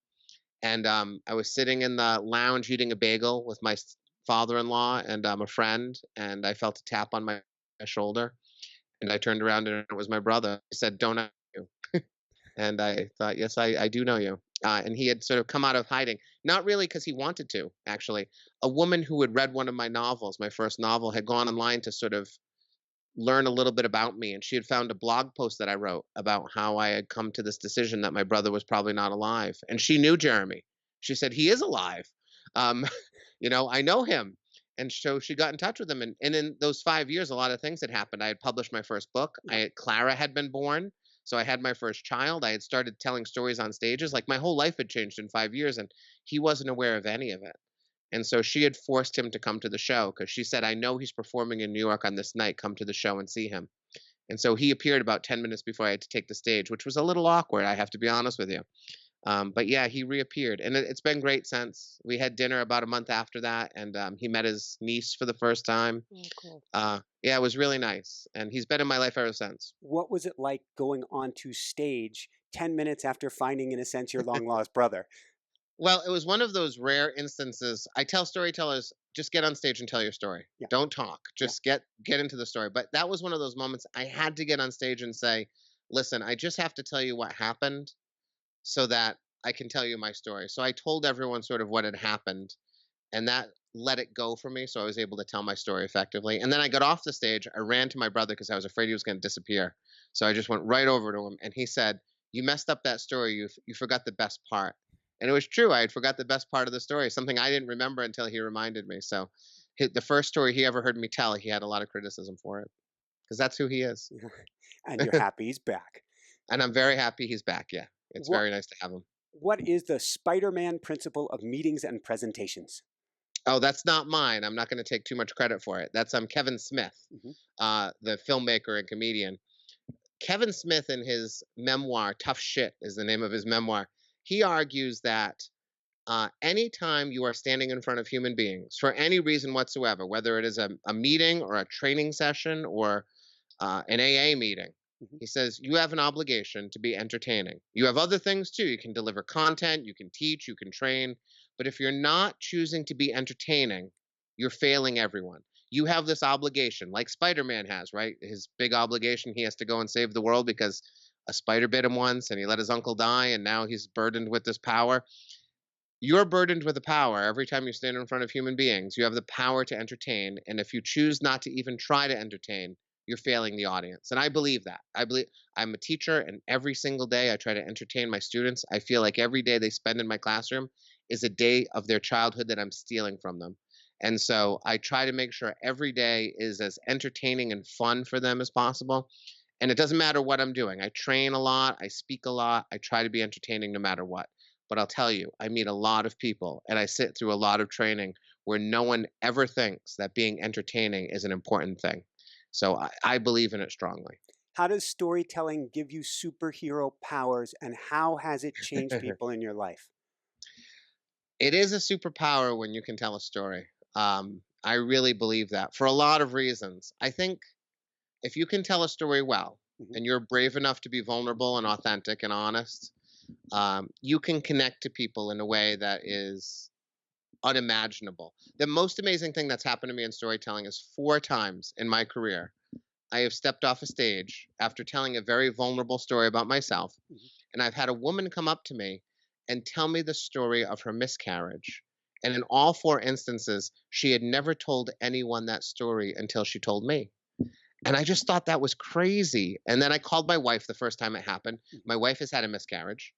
And I was sitting in the lounge eating a bagel with my father-in-law and a friend, and I felt a tap on my shoulder, and I turned around and it was my brother. He said, "Don't I know you?" And I thought, "Yes, I do know you." And he had sort of come out of hiding, not really because he wanted to. Actually, a woman who had read one of my novels, my first novel, had gone online to sort of learn a little bit about me, and she had found a blog post that I wrote about how I had come to this decision that my brother was probably not alive, and she knew Jeremy. She said, "He is alive. Um, I know him." And so she got in touch with him, and in those 5 years, a lot of things had happened. I had published my first book. Clara had been born, so I had my first child. I had started telling stories on stages. Like my whole life had changed in 5 years, and he wasn't aware of any of it. And so she had forced him to come to the show because she said, "I know he's performing in New York on this night. Come to the show and see him." And so he appeared about 10 minutes before I had to take the stage, which was a little awkward, I have to be honest with you. But yeah, he reappeared. And it's been great since. We had dinner about a month after that, and he met his niece for the first time. Oh, cool. Yeah, it was really nice. And he's been in my life ever since. What was it like going onto stage 10 minutes after finding, in a sense, your long lost brother? Well, it was one of those rare instances. I tell storytellers, just get on stage and tell your story. Yeah. Don't talk. Yeah. Just get into the story. But that was one of those moments I had to get on stage and say, "Listen, I just have to tell you what happened so that I can tell you my story." So I told everyone sort of what had happened, and that let it go for me, so I was able to tell my story effectively. And then I got off the stage, I ran to my brother because I was afraid he was going to disappear. So I just went right over to him, and he said, "You messed up that story. You forgot the best part." And it was true. I had forgot the best part of the story, something I didn't remember until he reminded me. So the first story he ever heard me tell, he had a lot of criticism for it because that's who he is. And you're happy he's back. And I'm very happy he's back. Yeah, it's What, very nice to have him. what is the Spider-Man principle of meetings and presentations? Oh, that's not mine. I'm not going to take too much credit for it. That's Kevin Smith, Mhm. the filmmaker and comedian. Kevin Smith, in his memoir, Tough Shit is the name of his memoir. He argues that anytime you are standing in front of human beings for any reason whatsoever, whether it is a meeting or a training session or an AA meeting, Mhm. he says you have an obligation to be entertaining. You have other things too. You can deliver content, you can teach, you can train. But if you're not choosing to be entertaining, you're failing everyone. You have this obligation, like Spider Man has, right? His big obligation, he has to go and save the world because a spider bit him once and he let his uncle die, and now he's burdened with this power. You're burdened with the power every time you stand in front of human beings. You have the power to entertain. And if you choose not to even try to entertain, you're failing the audience. And I believe that. I believe I'm a teacher, and every single day I try to entertain my students. I feel like every day they spend in my classroom is a day of their childhood that I'm stealing from them. And so I try to make sure every day is as entertaining and fun for them as possible. And it doesn't matter what I'm doing. I train a lot, I speak a lot, I try to be entertaining no matter what. But I'll tell you, I meet a lot of people and I sit through a lot of training where no one ever thinks that being entertaining is an important thing. So I believe in it strongly. How does storytelling give you superhero powers, and how has it changed people in your life? It is a superpower when you can tell a story. I really believe that for a lot of reasons. I think if you can tell a story well Mhm. and you're brave enough to be vulnerable and authentic and honest, you can connect to people in a way that is unimaginable. The most amazing thing that's happened to me in storytelling is 4 times in my career I have stepped off a stage after telling a very vulnerable story about myself, Mhm. and I've had a woman come up to me and tell me the story of her miscarriage. And in all 4 instances, she had never told anyone that story until she told me. And I just thought that was crazy. And then I called my wife the first time it happened. Mhm. My wife has had a miscarriage.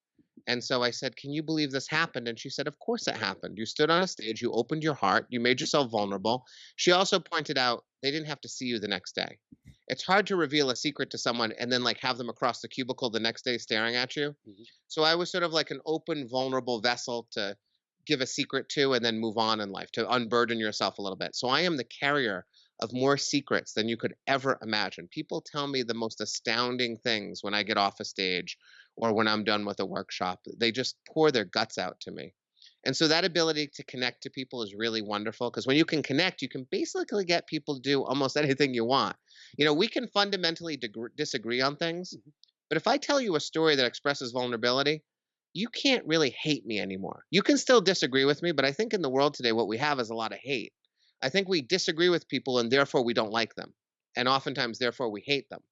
And so I said, "Can you believe this happened?" And she said, "Of course it happened. You stood on a stage, you opened your heart, you made yourself vulnerable." She also pointed out they didn't have to see you the next day. It's hard to reveal a secret to someone and then like have them across the cubicle the next day staring at you. Mhm. So I was sort of like an open, vulnerable vessel to give a secret to and then move on in life, to unburden yourself a little bit. So I am the carrier of more secrets than you could ever imagine. People tell me the most astounding things when I get off a stage or when I'm done with a workshop. They just pour their guts out to me. And so that ability to connect to people is really wonderful because when you can connect, you can basically get people to do almost anything you want. You know, we can fundamentally disagree on things, Mhm. but if I tell you a story that expresses vulnerability, you can't really hate me anymore. You can still disagree with me, but I think in the world today, what we have is a lot of hate. I think we disagree with people and therefore we don't like them. And oftentimes, therefore, we hate them.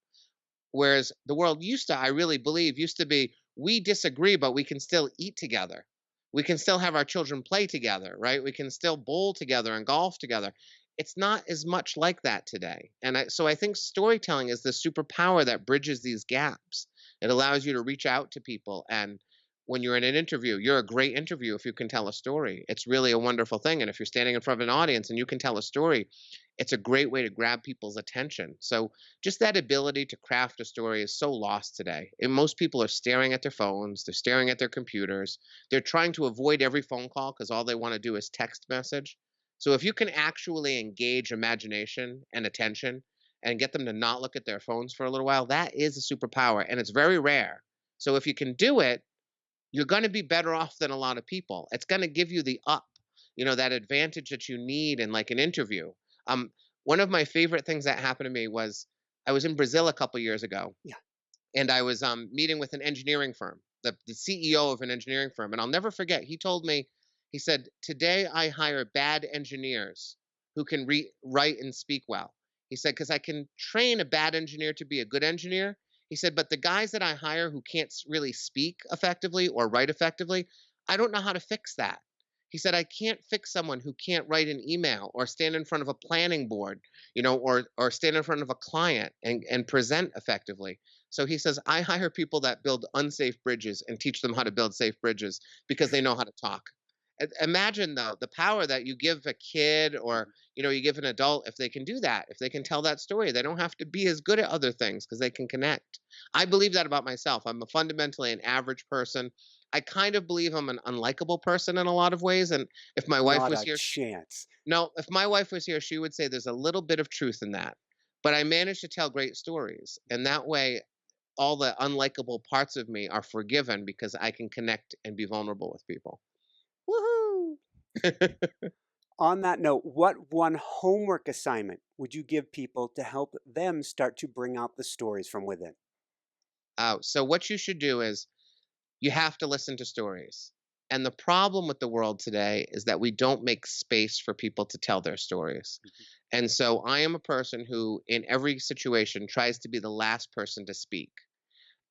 Whereas the world used to, I really believe, used to be we disagree, but we can still eat together. We can still have our children play together, right? We can still bowl together and golf together. It's not as much like that today. So I think storytelling is the superpower that bridges these gaps. It allows you to reach out to people. And when you're in an interview, you're a great interview if you can tell a story. It's really a wonderful thing. And if you're standing in front of an audience and you can tell a story, it's a great way to grab people's attention. So just that ability to craft a story is so lost today. And most people are staring at their phones, they're staring at their computers, they're trying to avoid every phone call because all they want to do is text message. So if you can actually engage imagination and attention and get them to not look at their phones for a little while, that is a superpower and it's very rare. So if you can do it, you're going to be better off than a lot of people. It's going to give you the up, that advantage that you need in like an interview. Um, One of my favorite things that happened to me was I was in Brazil a couple years ago, Yeah. and I was meeting with an engineering firm, the CEO of an engineering firm, and I'll never forget. He told me, he said, "Today I hire bad engineers who can write and speak well." He said, "Because I can train a bad engineer to be a good engineer." He said, "But the guys that I hire who can't really speak effectively or write effectively, I don't know how to fix that." He said, "I can't fix someone who can't write an email or stand in front of a planning board, or stand in front of a client and present effectively." So he says, "I hire people that build unsafe bridges and teach them how to build safe bridges because they know how to talk." Imagine though the power that you give a kid or you give an adult if they can do that, if they can tell that story. They don't have to be as good at other things because they can connect. I believe that about myself. I'm a fundamentally an average person. I kind of believe I'm an unlikable person in a lot of ways. And if my wife Not was a here, chance. no, if my wife was here, she would say there's a little bit of truth in that. But I managed to tell great stories. And that way all the unlikable parts of me are forgiven because I can connect and be vulnerable with people. Woohoo! On that note, what one homework assignment would you give people to help them start to bring out the stories from within? So what you should do is you have to listen to stories. And the problem with the world today is that we don't make space for people to tell their stories. Mhm. And so I am a person who, in every situation, tries to be the last person to speak.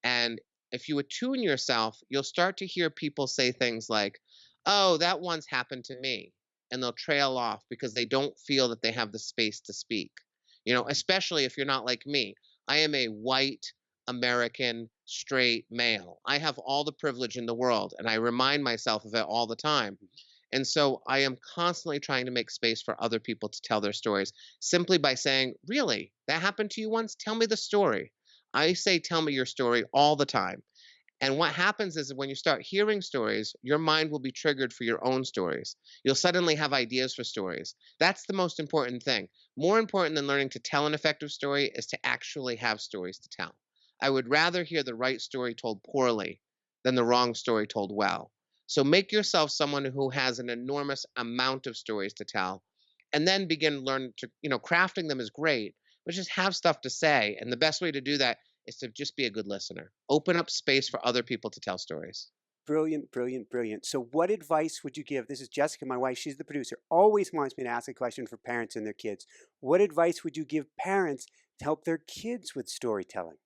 And if you attune yourself, you'll start to hear people say things like, "Oh, that once happened to me." And they'll trail off because they don't feel that they have the space to speak. Especially if you're not like me. I am a white American straight male. I have all the privilege in the world, and I remind myself of it all the time. And so I am constantly trying to make space for other people to tell their stories simply by saying, "Really? That happened to you once? Tell me the story." I say, "Tell me your story" all the time. And what happens is when you start hearing stories, your mind will be triggered for your own stories. You'll suddenly have ideas for stories. That's the most important thing. More important than learning to tell an effective story is to actually have stories to tell. I would rather hear the right story told poorly than the wrong story told well. So make yourself someone who has an enormous amount of stories to tell and then begin learn to, crafting them is great, but just have stuff to say. And the best way to do that is to just be a good listener. Open up space for other people to tell stories. Brilliant, brilliant, brilliant. So, what advice would you give? This is Jessica, my wife. She's the producer. Always wants me to ask a question for parents and their kids. What advice would you give parents to help their kids with storytelling?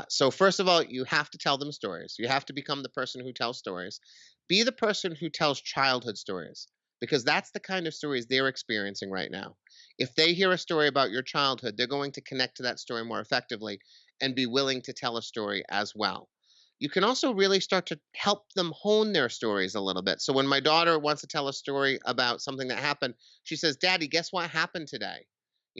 So, first of all, you have to tell them stories. You have to become the person who tells stories. Be the person who tells childhood stories because that's the kind of stories they're experiencing right now. If they hear a story about your childhood, they're going to connect to that story more effectively and be willing to tell a story as well. You can also really start to help them hone their stories a little bit. So when my daughter wants to tell a story about something that happened, she says, "Daddy, guess what happened today?"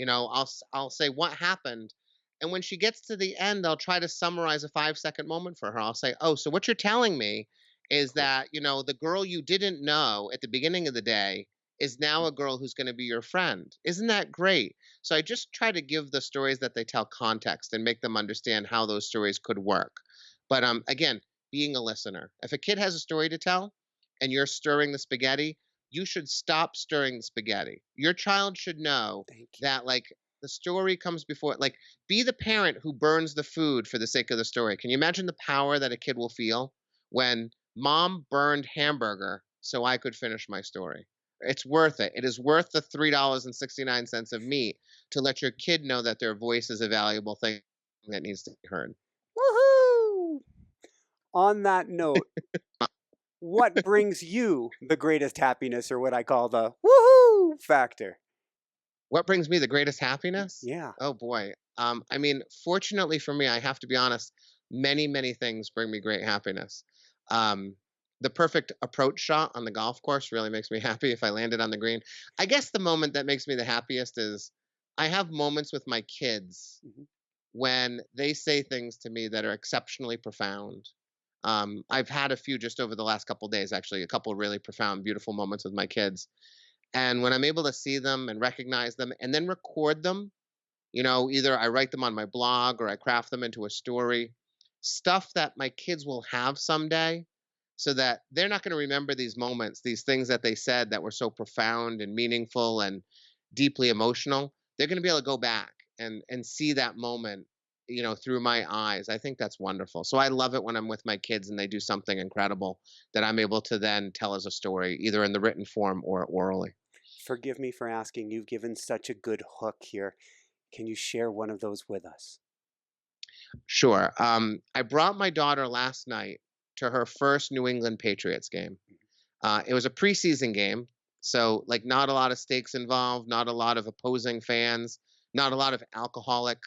I'll say, "What happened?" And when she gets to the end, I'll try to summarize a 5-second moment for her. I'll say, "Oh, so what you're telling me is Cool. that, the girl you didn't know at the beginning of the day is now a girl who's going to be your friend. Isn't that great?" So I just try to give the stories that they tell context and make them understand how those stories could work. But again, being a listener. If a kid has a story to tell and you're stirring the spaghetti, you should stop stirring the spaghetti. Your child should know Thank you. that the story comes before be the parent who burns the food for the sake of the story. Can you imagine the power that a kid will feel when mom burned hamburger so I could finish my story? It's worth it. It is worth the $3.69 of meat to let your kid know that their voice is a valuable thing that needs to be heard. Woohoo! On that note, what brings you the greatest happiness, or what I call the woohoo factor? What brings me the greatest happiness? Yeah. Oh boy. Fortunately for me, I have to be honest, many, many things bring me great happiness. Um, the perfect approach shot on the golf course really makes me happy if I landed on the green. I guess the moment that makes me the happiest is I have moments with my kids Mhm. when they say things to me that are exceptionally profound. I've had a few just over the last couple days, actually, a couple really profound, beautiful moments with my kids. And when I'm able to see them and recognize them and then record them, either I write them on my blog or I craft them into a story, stuff that my kids will have someday so that they're not going to remember these moments, these things that they said that were so profound and meaningful and deeply emotional. They're going to be able to go back and see that moment, through my eyes. I think that's wonderful. So I love it when I'm with my kids and they do something incredible that I'm able to then tell as a story, either in the written form or orally. Forgive me for asking. You've given such a good hook here. Can you share one of those with us? Sure. I brought my daughter last night to her first New England Patriots game. It was a preseason game, so not a lot of stakes involved, not a lot of opposing fans, not a lot of alcoholic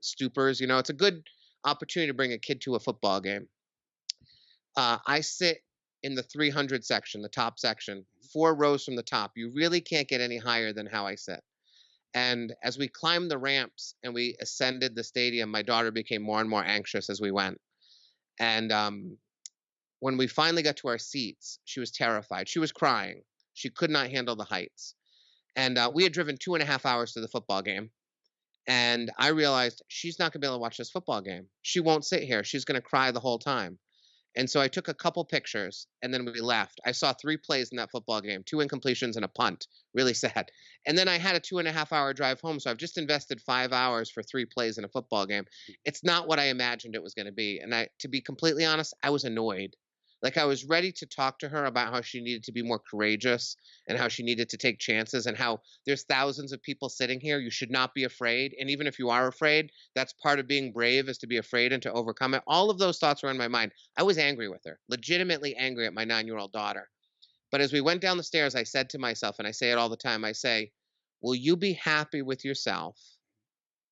stupors. It's a good opportunity to bring a kid to a football game. I sit in the 300 section, the top section, 4 rows from the top. You really can't get any higher than how I sit. And as we climbed the ramps and we ascended the stadium, my daughter became more and more anxious as we went. And when we finally got to our seats, she was terrified. She was crying. She could not handle the heights. And we had driven 2.5 hours to the football game. And I realized she's not going to be able to watch this football game. She won't sit here. She's going to cry the whole time. And so I took a couple pictures and then we left. I saw 3 plays in that football game, 2 incompletions and a punt. Really sad. And then I had a 2.5 hour drive home. So I've just invested 5 hours for 3 plays in a football game. It's not what I imagined it was going to be. And to be completely honest, I was annoyed. Like I was ready to talk to her about how she needed to be more courageous and how she needed to take chances and how there's thousands of people sitting here. You should not be afraid. And even if you are afraid, that's part of being brave is to be afraid and to overcome it. All of those thoughts were in my mind. I was angry with her, legitimately angry at my 9-year-old daughter. But as we went down the stairs, I said to myself, and I say it all the time, I say, will you be happy with yourself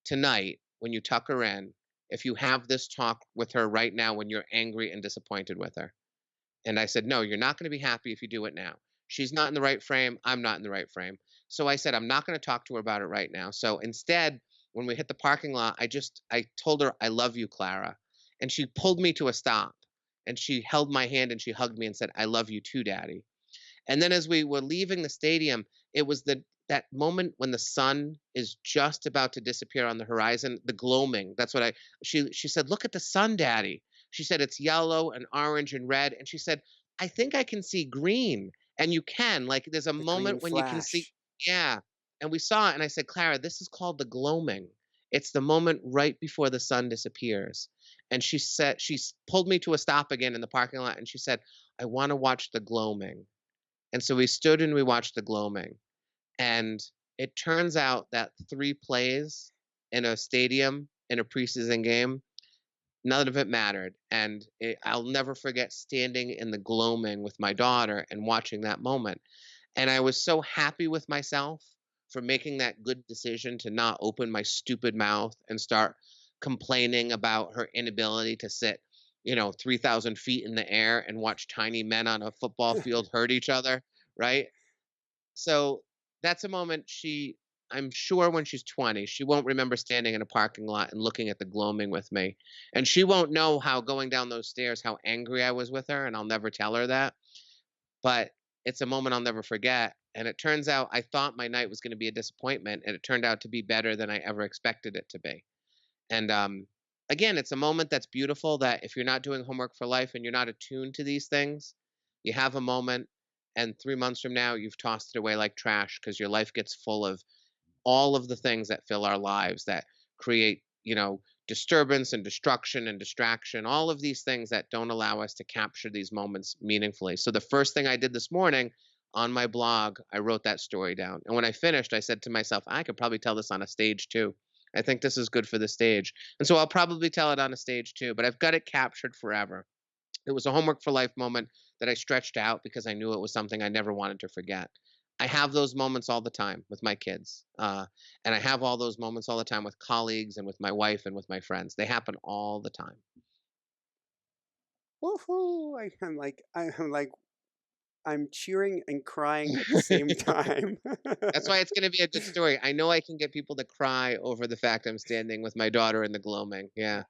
tonight when you tuck her in if you have this talk with her right now when you're angry and disappointed with her? And I said, no, you're not going to be happy if you do it now. She's not in the right frame. I'm not in the right frame. So I said, I'm not going to talk to her about it right now. So instead, when we hit the parking lot, I told her, I love you, Clara. And she pulled me to a stop and she held my hand and she hugged me and said, I love you too, Daddy. And then as we were leaving the stadium, it was that moment when the sun is just about to disappear on the horizon, the gloaming. That's what she said, look at the sun, Daddy. She said it's yellow and orange and red. And she said, I think I can see green. And you can. Like there's a The green moment when you can see, flash. yeah. And we saw it. And I said, Clara, this is called the gloaming. It's the moment right before the sun disappears. And she pulled me to a stop again in the parking lot and she said, I want to watch the gloaming. And so we stood and we watched the gloaming. And it turns out that 3 plays in a stadium in a preseason game, none of it mattered. And I'll never forget standing in the gloaming with my daughter and watching that moment. And I was so happy with myself for making that good decision to not open my stupid mouth and start complaining about her inability to sit, 3,000 feet in the air and watch tiny men on a football field hurt each other, right? So that's a moment I'm sure when she's 20, she won't remember standing in a parking lot and looking at the gloaming with me. And she won't know how going down those stairs, how angry I was with her. And I'll never tell her that. But it's a moment I'll never forget. And it turns out I thought my night was going to be a disappointment. And it turned out to be better than I ever expected it to be. And again, it's a moment that's beautiful that if you're not doing homework for life and you're not attuned to these things, you have a moment and 3 months from now, you've tossed it away like trash because your life gets full of all of the things that fill our lives that create, disturbance and destruction and distraction, all of these things that don't allow us to capture these moments meaningfully. So the first thing I did this morning on my blog, I wrote that story down. And when I finished, I said to myself, I could probably tell this on a stage too. I think this is good for the stage. And so I'll probably tell it on a stage too, but I've got it captured forever. It was a homework for life moment that I stretched out because I knew it was something I never wanted to forget. I have those moments all the time with my kids. And I have all those moments all the time with colleagues and with my wife and with my friends. They happen all the time. Woohoo! I'm cheering and crying at the same time. That's why it's going to be a good story. I know I can get people to cry over the fact I'm standing with my daughter in the gloaming. Yeah.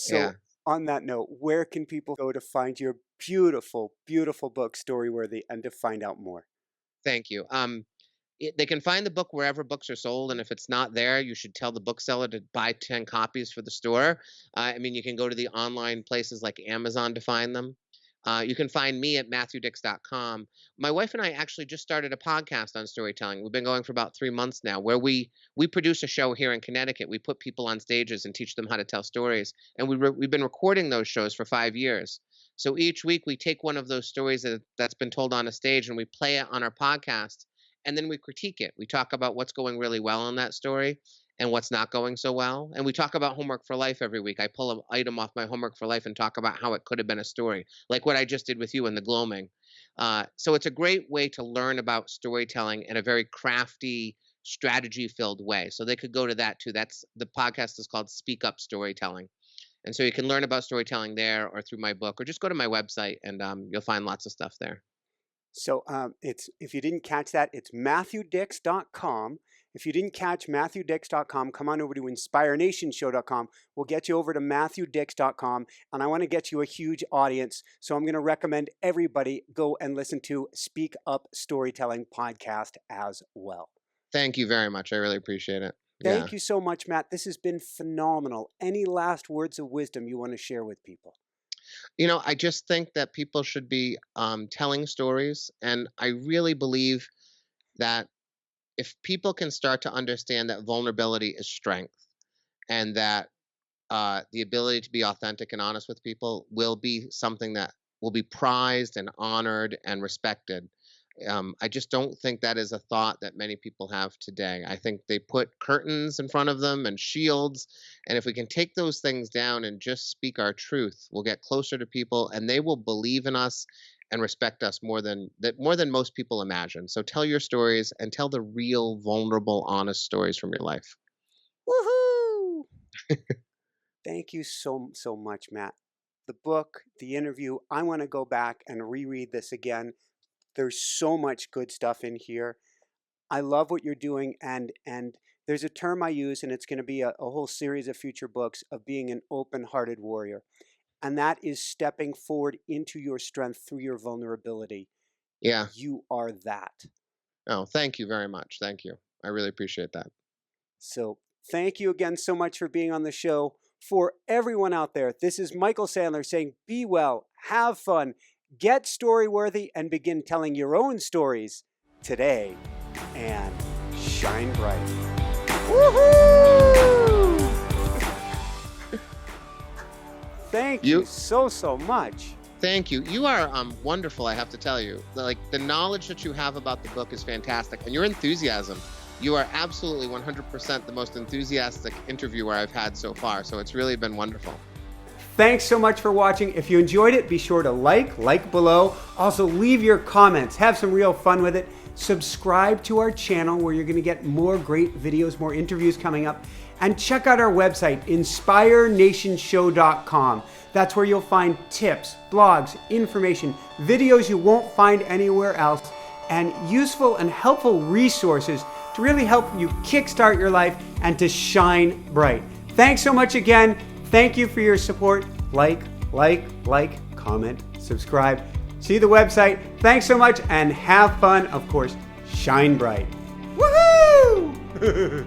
Yeah. So, on that note, where can people go to find your beautiful, beautiful book, Storyworthy, and to find out more? Thank you. They can find the book wherever books are sold, and if it's not there, you should tell the bookseller to buy 10 copies for the store. I mean, you can go to the online places like Amazon to find them. You can find me at matthewdix.com. My wife and I actually just started a podcast on storytelling. We've been going for about 3 months now, where we produce a show here in Connecticut. We put people on stages and teach them how to tell stories, and we've been recording those shows for 5 years. So each week we take one of those stories that's been told on a stage and we play it on our podcast, and then we critique it. We talk about what's going really well in that story and what's not going so well. And we talk about homework for life every week. I pull an item off my homework for life and talk about how it could have been a story, like what I just did with you in the gloaming. So it's a great way to learn about storytelling in a very crafty, strategy filled way. So they could go to that too. The podcast is called Speak Up Storytelling. And so you can learn about storytelling there or through my book, or just go to my website and you'll find lots of stuff there. So it's if you didn't catch that, it's MatthewDix.com. If you didn't catch MatthewDix.com, come on over to InspireNationShow.com. We'll get you over to MatthewDix.com, and I want to get you a huge audience. So I'm going to recommend everybody go and listen to Speak Up Storytelling podcast as well. Thank you very much. I really appreciate it. Yeah. Thank you so much, Matt. This has been phenomenal. Any last words of wisdom you want to share with people? I just think that people should be telling stories. And I really believe that if people can start to understand that vulnerability is strength and that the ability to be authentic and honest with people will be something that will be prized and honored and respected. I just don't think that is a thought that many people have today. I think they put curtains in front of them and shields. And if we can take those things down and just speak our truth, we'll get closer to people and they will believe in us and respect us more than most people imagine. So tell your stories and tell the real, vulnerable, honest stories from your life. Woohoo! Thank you so much, Matt. The book, the interview, I want to go back and reread this again. There's so much good stuff in here. I love what you're doing, and there's a term I use, and it's going to be a whole series of future books of being an open-hearted warrior. And that is stepping forward into your strength through your vulnerability. Yeah. You are that. Oh, thank you very much. Thank you. I really appreciate that. So thank you again so much for being on the show. For everyone out there, this is Michael Sandler saying, be well, have fun, get storyworthy, and begin telling your own stories today. And shine bright. Woohoo! Thank you so much. Thank you. You are wonderful, I have to tell you. Like, the knowledge that you have about the book is fantastic, and your enthusiasm. You are absolutely 100% the most enthusiastic interviewer I've had so far, so it's really been wonderful. Thanks so much for watching. If you enjoyed it, be sure to like below. Also, leave your comments. Have some real fun with it. Subscribe to our channel where you're going to get more great videos, more interviews coming up. And check out our website, inspirenationshow.com. That's where you'll find tips, blogs, information, videos you won't find anywhere else, and useful and helpful resources to really help you kickstart your life and to shine bright. Thanks so much again. Thank you for your support. Like, comment, subscribe. See the website. Thanks so much and have fun. Of course, shine bright. Woohoo!